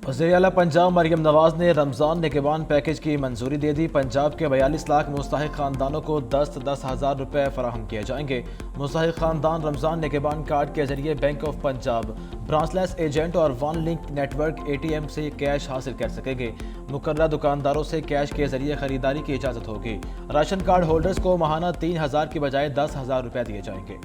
वज़ीर-ए-आला पंजाब मरियम नवाज ने रमज़ान निगहबान पैकेज की मंजूरी दे दी। पंजाब के 42 लाख मुस्तहिक खानदानों को 10-10 हज़ार रुपये फराहम किए जाएंगे। मुस्तहिक खानदान रमज़ान निगहबान कार्ड के जरिए bank of Punjab, branchless agent और वन लिंक नेटवर्क ATM से कैश हासिल कर सकेंगे। मुकर्रर दुकानदारों से कैश के जरिए खरीदारी की इजाज़त होगी। राशन कार्ड होल्डर्स को माहाना 3,000 की बजाय 10,000 रुपये दिए जाएंगे।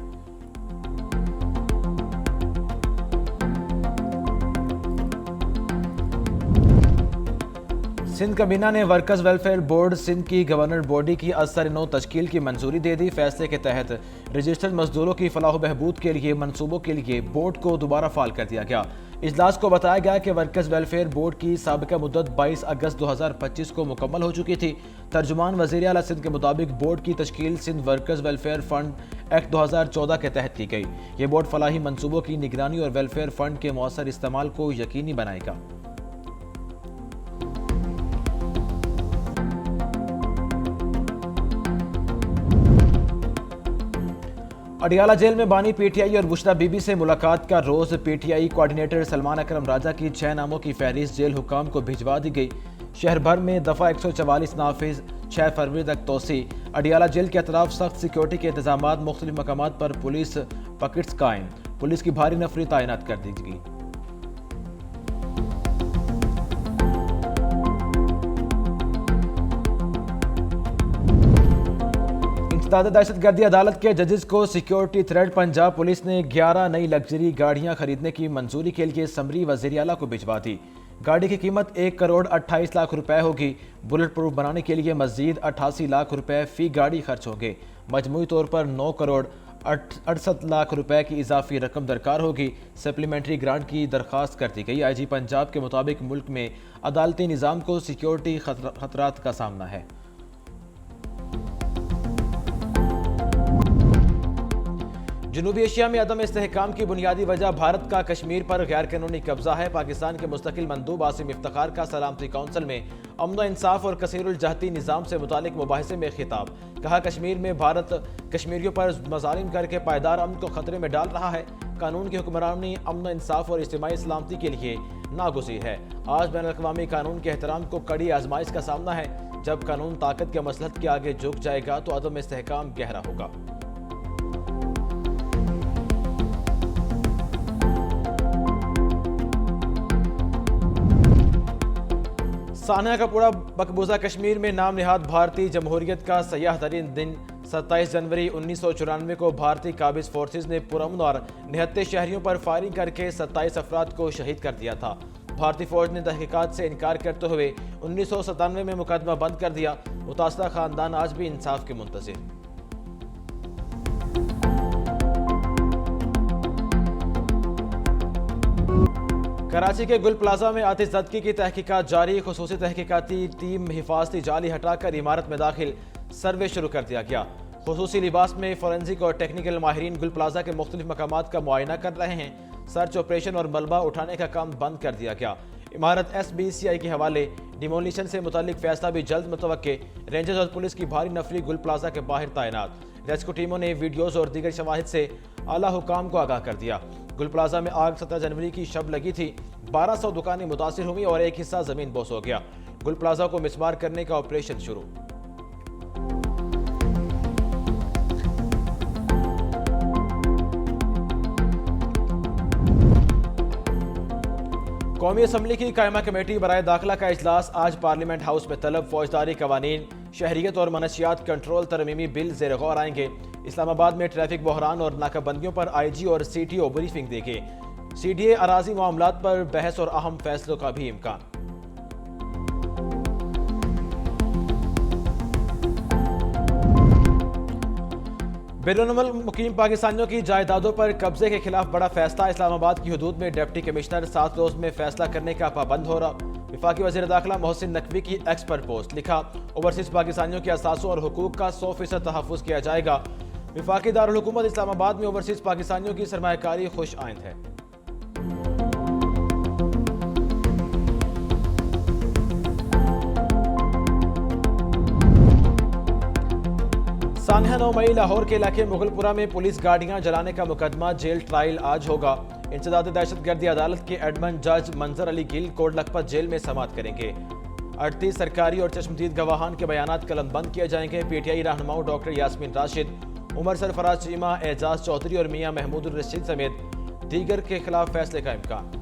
सिंध कबीना ने वर्कर्स वेलफेयर बोर्ड सिंध की गवर्नर बॉडी की असर-ए-नौ तश्कील की मंजूरी दे दी। फैसले के तहत रजिस्टर्ड मजदूरों की फलाह व बहबूद के लिए मंसूबों के लिए बोर्ड को दोबारा फाल कर दिया गया। इजलास को बताया गया कि वर्कर्स वेलफेयर बोर्ड की साबिका मुद्दत 22 अगस्त 2025 को मुकम्मल हो चुकी थी। तर्जुमान वज़ीर-ए-आला सिंध के मुताबिक बोर्ड की तश्कील Sindh workers welfare fund act 2014 के तहत की गई। ये बोर्ड फलाही मंसूबों की निगरानी और वेलफेयर फंड के मौसर इस्तेमाल को यकीनी बनाएगा। अडियाला जेल में बानी PTI और बुशरा बीबी से मुलाकात का रोज PTI कोऑर्डिनेटर सलमान अकरम राजा की 6 नामों की फहरिस्त जेल हुकाम को भिजवा दी गई। शहर भर में दफ़ा 144 नाफिज 6 फरवरी तक तोसी। अडियाला जेल के अतराफ सख्त सिक्योरिटी के इंतजाम, मुख्तलिफ मकामात पर पुलिस पकेट्स कायम। पुलिस की भारी नफरी तैनात कर दी गई। दहशतगर्दी अदालत के जजेस को सिक्योरिटी थ्रेड। पंजाब पुलिस ने 11 नई लग्जरी गाड़ियां खरीदने की मंजूरी के लिए समरी वज़ीर-ए-आला को भिजवा दी। गाड़ी की कीमत 1 करोड़ 28 लाख रुपए होगी। बुलेट प्रूफ बनाने के लिए मजीद 88 लाख रुपए फी गाड़ी खर्च होंगे। मजमूई तौर पर 9 करोड़ 68 लाख रुपए की इजाफी रकम दरकार होगी। सप्लीमेंट्री ग्रांट की दरख्वास्त कर दी गई। IG पंजाब के मुताबिक मुल्क में अदालती निज़ाम को सिक्योरिटी खतरात का सामना है। जनूबी एशिया में अदम इस्तेहकाम की बुनियादी वजह भारत का कश्मीर पर गैर कानूनी कब्जा है। पाकिस्तान के मुस्तकिल मंदूब आसिम इफ्तिखार का सलामती कौंसिल में अमन इंसाफ और कसीरुल जहती निज़ाम से मुतालिक मुबाहिसे में खिताब। कहा, कश्मीर में भारत कश्मीरियों पर मज़ालिम करके पायदार अमन को खतरे में डाल रहा है। कानून की हुक्मरानी अमन इंसाफ और इज्तिमाई सलामती के लिए नागुज़ीर है। आज बैनुल अक़वामी कानून के एहतराम को कड़ी आजमाइश का सामना है। जब कानून ताकत के मसलहत के आगे झुक जाएगा तो अदम इस्तेहकाम गहरा होगा। सानिया कपूरा मकबूजा कश्मीर में नाम निहाद भारतीय जमहूरियत का सयाह तरीन दिन 27 जनवरी 1994 को भारतीय काबिज फोर्सेज ने पुरअमन और निहत्ते शहरियों पर फायरिंग करके 27 अफराद को शहीद कर दिया था। भारतीय फौज ने तहकीकात से इनकार करते हुए 1997 में मुकदमा बंद कर दिया। मुतासरा खानदान आज भी इंसाफ के मुंतज़िर। कराची के गुल प्लाजा में आतिशज़दगी की तहकीकात जारी। खुसूसी तहकीकाती टीम हिफाजती जाली हटाकर इमारत में दाखिल सर्वे शुरू कर दिया गया। खुसूसी लिबास में फोरेंसिक और टेक्निकल माहिरीन गुल प्लाजा के मुख्तलिफ मकामात का मुआयना कर रहे हैं। सर्च ऑपरेशन और मलबा उठाने का काम बंद कर दिया गया। इमारत SBCI के हवाले डिमोलिशन से मुतालिक फैसला भी जल्द मुतवक्के। रेंजर्स और पुलिस की भारी नफरी गुल प्लाजा के बाहर तैनात। रेस्क्यू टीमों ने वीडियोज और दीगर शवाहिद से आला हुकाम को आगाह कर दिया। गुल प्लाजा में आग 17 जनवरी की शब लगी थी। 1200 दुकानें मुतासिर हुई और एक हिस्सा जमीन बोस हो गया। गुल प्लाजा को मिसमार करने का ऑपरेशन शुरू। कौमी असम्बली की कायमा कमेटी बराए दाखिला का इजलास आज पार्लियामेंट हाउस में तलब। फौजदारी कवानीन, शहरियत और मनशियात कंट्रोल तरमीमी बिल ज़ेर गौर आएंगे। इस्लामाबाद में ट्रैफिक बहरान और नाकाबंदियों पर IG और CTO ब्रीफिंग देंगे। CDA अराजी मामलात पर बहस और अहम फैसलों का भी इम्कान। बैरून मुकीम पाकिस्तानियों की जायदादों पर कब्जे के खिलाफ बड़ा फैसला। इस्लामाबाद की हदूद में डिप्टी कमिश्नर 7 रोज में फैसला करने का पाबंद हो रहा। वफाकी वज़ीर दाखिला मोहसिन नकवी की एक्सपर्ट पोस्ट। लिखा, ओवरसीज पाकिस्तानियों के असासों और हुकूक का 100% तहफ़्फ़ुज़ किया जाएगा। वफाकी दारुल हुकूमत इस्लामाबाद में ओवरसीज पाकिस्तानियों की सरमायाकारी खुश आइंद है। सानिया 9 मई लाहौर के इलाके मुगलपुरा में पुलिस गाड़ियां जलाने का मुकदमा जेल ट्रायल आज होगा। इंसदाद दहशतगर्दी अदालत के एडमन जज मंजर अली गिल कोट लखपत जेल में समाअत करेंगे। 38 सरकारी और चश्मदीद गवाहान के बयानात कलमबंद किए जाएंगे। पीटीआई रहनुमाओं डॉक्टर यास्मीन राशिद, उमर सरफराज चीमा, एजाज चौधरी और मियां महमूद रशीद समेत दीगर के खिलाफ फैसले का इम्कान।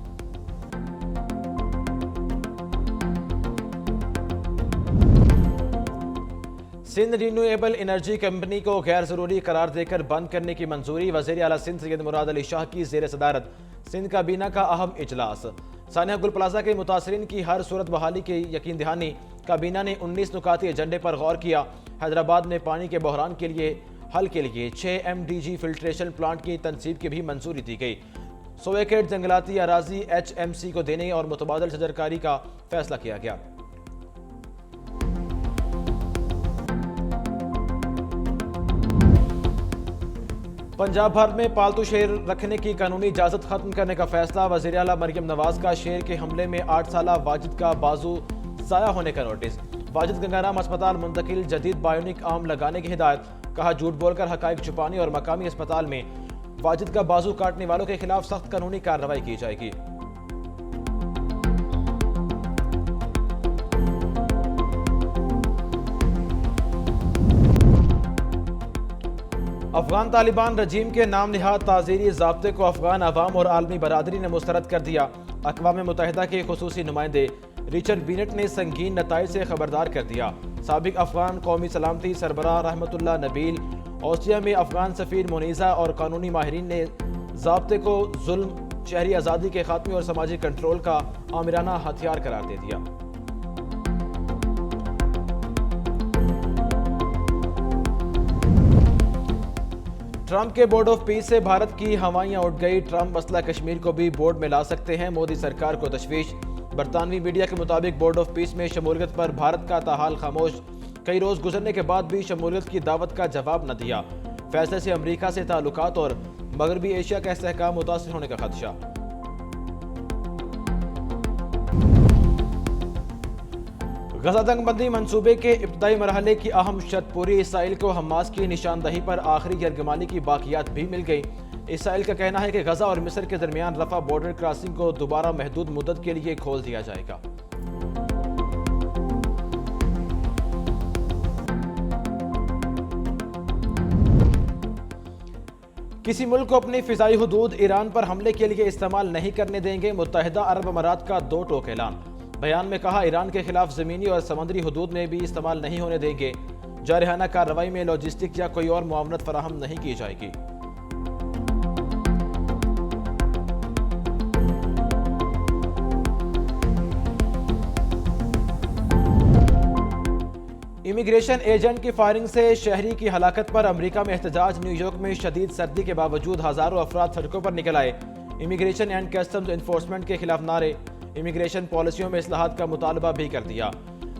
सिंध रिन्यूएबल एनर्जी कंपनी को गैर जरूरी करार देकर बंद करने की मंजूरी। वज़ीर आला सिंध सैयद मुराद अली शाह की जेर सदारत सिंध काबीना का अहम इजलास। सानिया गुल प्लाजा के मुतासरीन की हर सूरत बहाली की यकीन दहानी। काबीना ने 19 नुकाती एजेंडे पर गौर किया। हैदराबाद में पानी के बहरान के लिए हल के लिए 6 MDG फिल्ट्रेशन प्लांट की तनसीब की भी मंजूरी दी गई। 100 एकड़ जंगलाती अराजी HMC को देने और मुतबादल शजरकारी का फैसला किया गया। पंजाब भर में पालतू शेर रखने की कानूनी इजाजत खत्म करने का फैसला। वज़ीर आला मरियम नवाज का शेर के हमले में 8 साला वाजिद का बाजू ज़ाया होने का नोटिस। वाजिद गंगाराम अस्पताल मुंतकिल, जदीद बायोनिक आर्म लगाने की हिदायत। कहा झूठ बोलकर हकाइक छुपाने और मकामी अस्पताल में वाजिद का बाजू काटने वालों के खिलाफ सख्त कानूनी कार्रवाई की जाएगी। अफगान तालिबान रजीम के नाम निहाद ताज़ीरी ज़ाब्ते को अफगान अवाम और आलमी बरादरी ने मुस्तरद कर दिया। अक़वाम मुत्तहिदा के खुसूसी नुमाइंदे रिचर्ड बीनेट ने संगीन नताइज से खबरदार कर दिया। साबिक अफगान कौमी सलामती सरबराह रहमतुल्लाह नबील, ऑस्ट्रिया में अफगान सफ़ीर मोनीज़ा और कानूनी माहिरीन ने ज़ाब्ते को जुल्म, शहरी आज़ादी के खात्मे और समाजी कंट्रोल का आमिराना हथियार करार दे दिया। ट्रंप के बोर्ड ऑफ पीस से भारत की हवाइयां उड़ गई। ट्रंप मसला कश्मीर को भी बोर्ड में ला सकते हैं, मोदी सरकार को तशवीश। बरतानवी मीडिया के मुताबिक बोर्ड ऑफ पीस में शमूलियत पर भारत का ताहाल खामोश। कई रोज गुजरने के बाद भी शमूलियत की दावत का जवाब न दिया। फैसले से अमरीका से ताल्लुकात और मगरबी एशिया का इस्तेहकाम मुतासिर होने का खदशा। गजा जंगबंदी मंसूबे के इब्तदाई मरहले की अहम शर्त पूरी। इसराइल को हमास की निशानदही पर आखिरी यरगमाली की बाकियात भी मिल गई। इसराइल का कहना है कि गजा और मिस्र के दरमियान रफा बॉर्डर क्रॉसिंग को दोबारा महदूद मुद्दत के लिए खोल दिया जाएगा। किसी मुल्क को अपनी फिजाई हुदूद ईरान पर हमले के लिए इस्तेमाल नहीं करने देंगे। मुत्तहिदा अरब अमारात का 2 टोक ऐलान। बयान में कहा, ईरान के खिलाफ जमीनी और समुद्री हुदूद में भी इस्तेमाल नहीं होने देंगे। जारहाना कार्रवाई में लॉजिस्टिक या कोई और मुआवनत फराहम नहीं की जाएगी। इमिग्रेशन एजेंट की फायरिंग से शहरी की हलाकत पर अमेरिका में एहतजाज। न्यूयॉर्क में शदीद सर्दी के बावजूद हजारों अफराद सड़कों पर निकल आए। इमिग्रेशन एंड कस्टम्स इन्फोर्समेंट के खिलाफ नारे। इमिग्रेशन पॉलिसियों में इस्लाहात का मुतालबा भी कर दिया।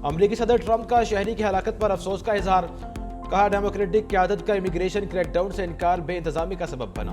अमरीकी सदर ट्रंप का शहरी की हलाकत पर अफसोस का इजहार। कहा, डेमोक्रेटिक क़यादत का इमिग्रेशन क्रैकडाउन से इनकार बेइंतजामी का सबब बना।